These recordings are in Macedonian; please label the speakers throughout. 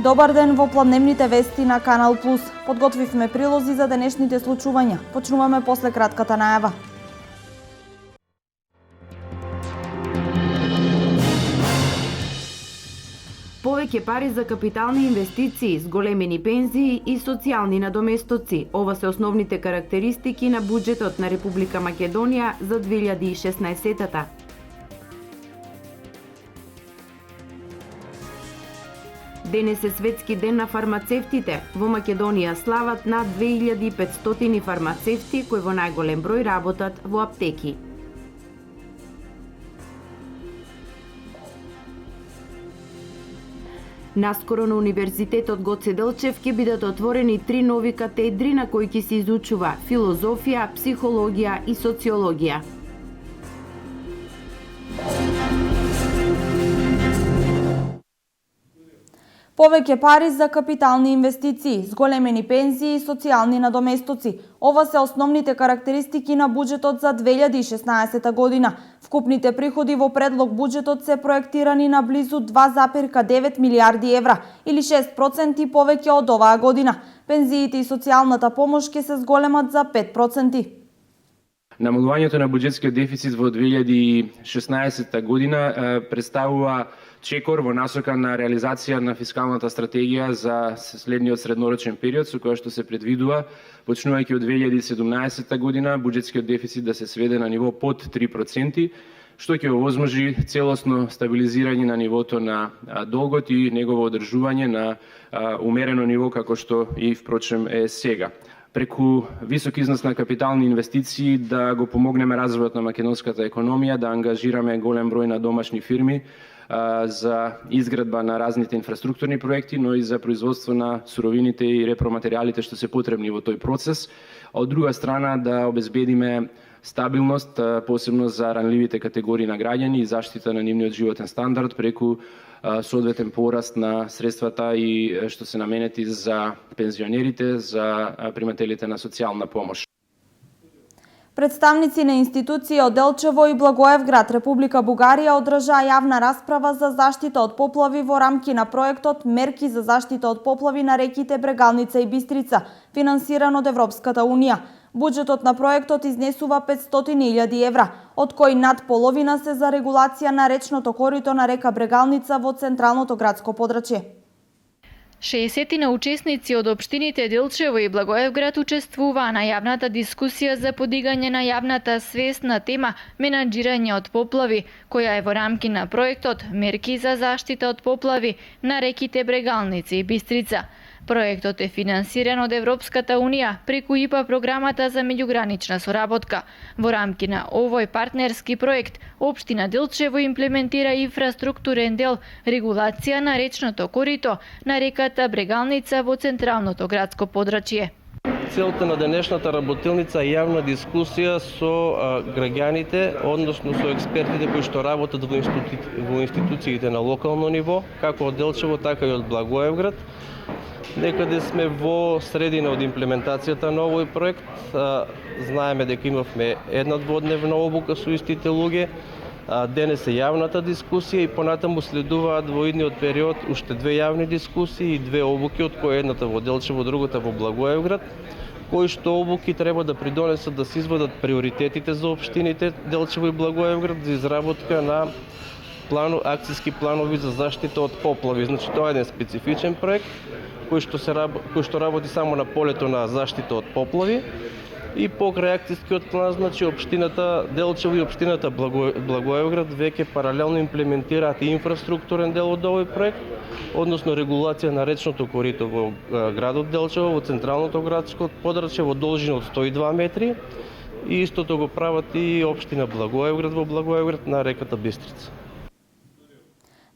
Speaker 1: Добар ден во пладневните вести на Канал Плюс. Подготвивме прилози за денешните случувања. Почнуваме после кратката најава.
Speaker 2: Повеќе пари за капитални инвестиции, зголемени пензии и социјални надоместоци. Ова се основните карактеристики на буџетот на Република Македонија за 2016-та. Денес е светски ден на фармацевтите. Во Македонија слават над 2500 фармацевти кои во најголем број работат во аптеки. Наскоро на Универзитетот Гоце Делчев ќе бидат отворени 3 нови катедри на кои ќе се изучува филозофија, психологија и социологија.
Speaker 1: Повеќе пари за капитални инвестиции, зголемени пензии и социјални надоместоци. Ова се основните карактеристики на буџетот за 2016 година. Вкупните приходи во предлог буџетот се проектирани на близу 2,9 милиарди евра или 6% повеќе од оваа година. Пензиите и социјалната помош ќе се зголемат за 5%.
Speaker 3: Намалувањето на буџетскиот дефицит во 2016 година представува чекор во насока на реализација на фискалната стратегија за следниот среднорочен период, со која што се предвидува, почнувајќи од 2017 година, буџетскиот дефицит да се сведе на ниво под 3%, што ќе овозможи целосно стабилизирање на нивото на долгот и негово одржување на умерено ниво како што и впрочем е сега. Преку висок износ на капитални инвестиции да го помогнеме развојот на македонската економија, да ангажираме голем број на домашни фирми за изградба на разните инфраструктурни проекти, но и за производство на суровините и репроматеријалите што се потребни во тој процес. А од друга страна да обезбедиме стабилност, посебно за ранливите категории на граѓани и заштита на нивниот животен стандард преку соодветен пораст на средствата и што се наменети за пензионерите, за примателите на социјална помош.
Speaker 1: Представници на институции од Делчево и Благоевград, Република Бугарија одржаа јавна расправа за заштита од поплави во рамки на проектот Мерки за заштита од поплави на реките Брегалница и Бистрица, финансиран од Европската Унија. Буџетот на проектот изнесува 500.000 евра, од кои над половина се за регулација на речното корито на река Брегалница во централното градско подрачје.
Speaker 4: 60 учесници од општините Делчево и Благоевград учествуваа на јавната дискусија за подигање на јавната свест на тема менаџирање од поплави, која е во рамки на проектот Мерки за заштита од поплави на реките Брегалница и Бистрица. Проектот е финансиран од Европската Унија преку ИПА програмата за меѓугранична соработка. Во рамки на овој партнерски проект, општина Делчево имплементира инфраструктурен дел регулација на речното корито на реката Брегалница во централното градско подрачје.
Speaker 5: Целта на денешната работилница е јавна дискусија со граѓаните, односно со експертите кои што работат во институциите на локално ниво, како од Делчево, така и од Благоевград. Некаде сме во средина од имплементацијата на овој проект. Знаеме дека имавме една дводневна обука со истите луѓе. Денес е јавната дискусија и понатаму следуваат во идниот период уште 2 јавни дискусии и 2 обуки, од кои едната во Делчево, другата во Благоевград, кои што обуки треба да придонесат да се извадат приоритетите за општините Делчево и Благоевград за изработка на акцијски планови за заштита од поплави. Значи тоа е еден специфичен проект кој што работи само на полето на заштита од поплави и покрај акцијскиот план, значи општината Делчево и општината Благоевград веќе паралелно имплементираат и инфраструктурен дел од овој проект, односно регулација на речното корито во градот Делчево, во централното градско подрачје во должина од 102 метри и истото го прават и општина Благоевград во Благоевград на реката Бистрица.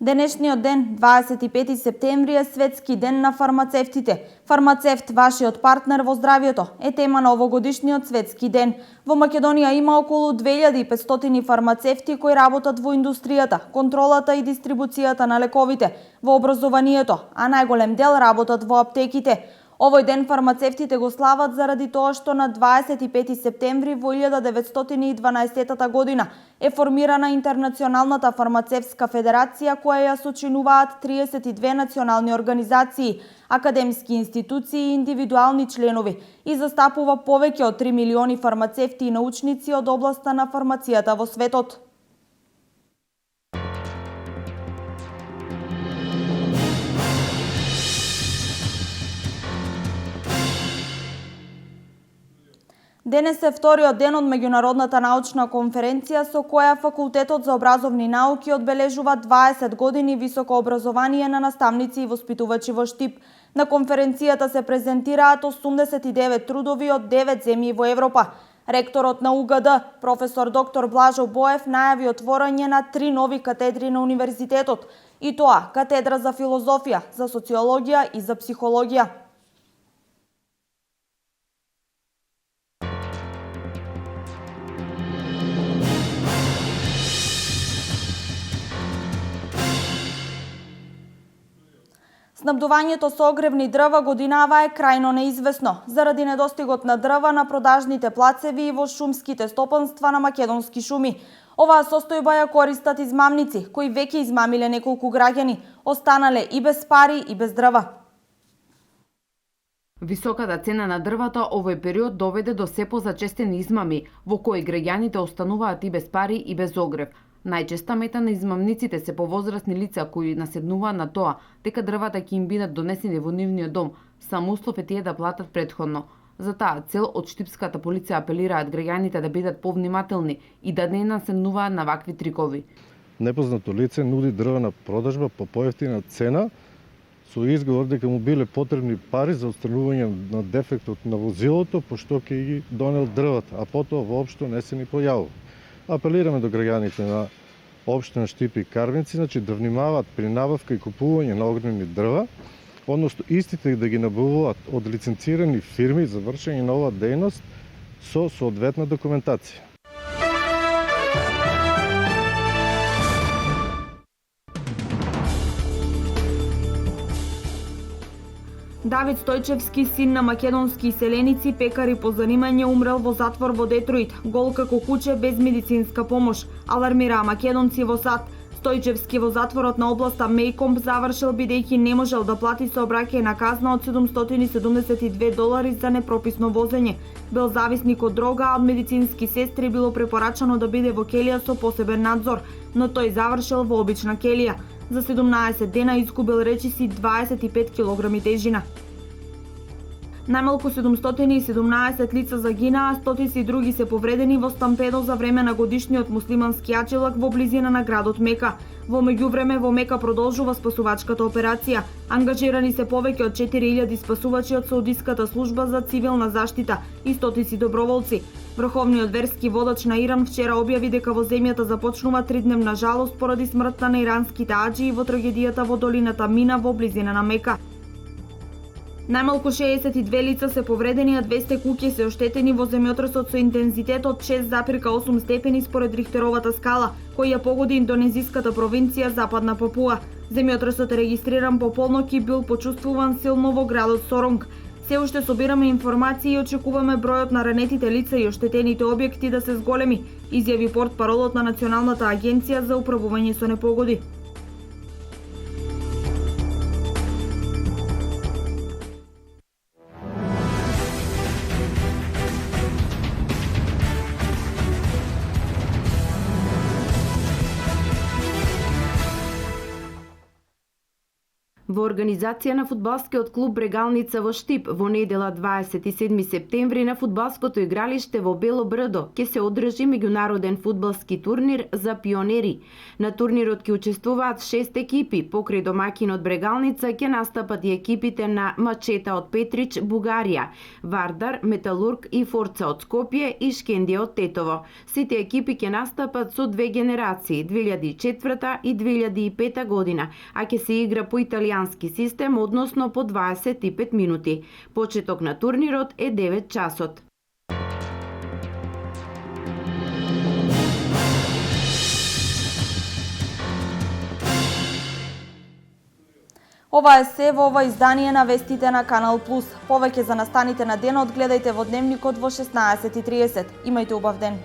Speaker 1: Денешниот ден, 25 септември, е светски ден на фармацевтите. Фармацевт, вашиот партнер во здравјето, е тема на овогодишниот светски ден. Во Македонија има околу 2500 фармацевти кои работат во индустријата, контролата и дистрибуцијата на лековите, во образованието, а најголем дел работат во аптеките. Овој ден фармацевтите го слават заради тоа што на 25 септември во 1912 година е формирана Интернационалната фармацевтска федерација, која ја сочинуваат 32 национални организации, академски институции и индивидуални членови и застапува повеќе од 3 милиони фармацевти и научници од областа на фармацијата во светот. Денес е вториот ден од меѓународната научна конференција со која Факултетот за образовни науки одбележува 20 години високо образование на наставници и воспитувачи во Штип. На конференцијата се презентираат 89 трудови од 9 земји во Европа. Ректорот на УГД, професор доктор Блажо Боев, најави отворање на 3 нови катедри на универзитетот, и тоа катедра за филозофија, за социологија и за психологија. Снабдувањето со огревни дрва годинава е крајно неизвестно, заради недостигот на дрва на продажните плацеви и во шумските стопанства на Македонски шуми. Оваа состојба ја користат измамници, кои веќе измамиле неколку граѓани, останале и без пари и без дрва.
Speaker 2: Високата цена на дрвата овој период доведе до се позачестени измами, во кои граѓаните остануваат и без пари и без огрев. Најчеста мета на измамниците се повозрасни лица кои наседнуваат на тоа дека дрвата ќе им бидат донесени во нивниот дом, само услов е тие да платат претходно. За таа цел од штипската полиција апелираат граѓаните да бидат повнимателни и да не наседнуваат на вакви трикови.
Speaker 6: Непознато лице нуди дрва на продажба по поевтина цена со изговор дека му биле потребни пари за отстранување на дефектот на возилото, пошто ќе ги донел дрвата, а потоа воопшто не се ни појавува. Апелираме до граѓаните на општина Штип и Карвинци, да внимаваат при набавка и купување на огневни дрва, односно истите да ги набавуваат од лиценцирани фирми за вршење на оваа дејност со соодветна документација.
Speaker 1: Давид Стојчевски, син на македонски иселеници, пекар и по занимање, умрел во затвор во Детройт, гол како куче без медицинска помош, алармираа македонци во САД. Стојчевски во затворот на областа Мејкомб завршил бидејќи не можел да плати сообраќајна казна од $772 за непрописно возење. Бил зависник од дрога, а од медицински сестри било препорачано да биде во келија со посебен надзор, но тој завршил во обична келија. За 17 дена изгубил речиси 25 килограми тежина. Најмалку 717 лица загинаа, стотици други се повредени во стампедо за време на годишниот муслимански аџилак во близина на градот Мека. Во меѓувреме во Мека продолжува спасувачката операција. Ангажирани се повеќе од 4000 спасувачи од Саудиската служба за цивилна заштита и стотици доброволци. Врховниот верски водач на Иран вчера објави дека во земјата започнува 3-дневна жалост поради смртта на иранските аџии во трагедијата во долината Мина во близина на Мека. Најмалку 62 лица се повредени, а 200 куќи се оштетени во земјотресот со интензитет од 6,8 степени според Рихтеровата скала, кој ја погоди индонезиската провинција Западна Папуа. Земјотресот е регистриран по полнок и бил почувствуван силно во градот Соронг. Се уште собираме информации и очекуваме бројот на ранетите лица и оштетените објекти да се зголеми, изјави портпаролот на Националната агенција за управување со непогоди.
Speaker 2: Во организација на фудбалскиот клуб Брегалница во Штип во недела 27 септември на фудбалското игралиште во Бело Брдо ќе се одржи меѓународен фудбалски турнир за пионери. На турнирот ќе учествуваат 6 екипи, покрај домаќинот Брегалница ќе настапат и екипите на Мачета од Петрич, Бугарија, Вардар, Металург и Форца од Скопје и Шкендија од Тетово. Сите екипи ќе настапат со две генерации, 2004 и 2005 година, а ќе се игра по италијански систем, односно по 25 минути. Почеток на турнирот е 9 часот.
Speaker 1: Ова е се во ова издание на вестите на Канал Плюс. Повеќе за настаните на денот гледајте во Дневникот во 16:30. Имајте убав ден.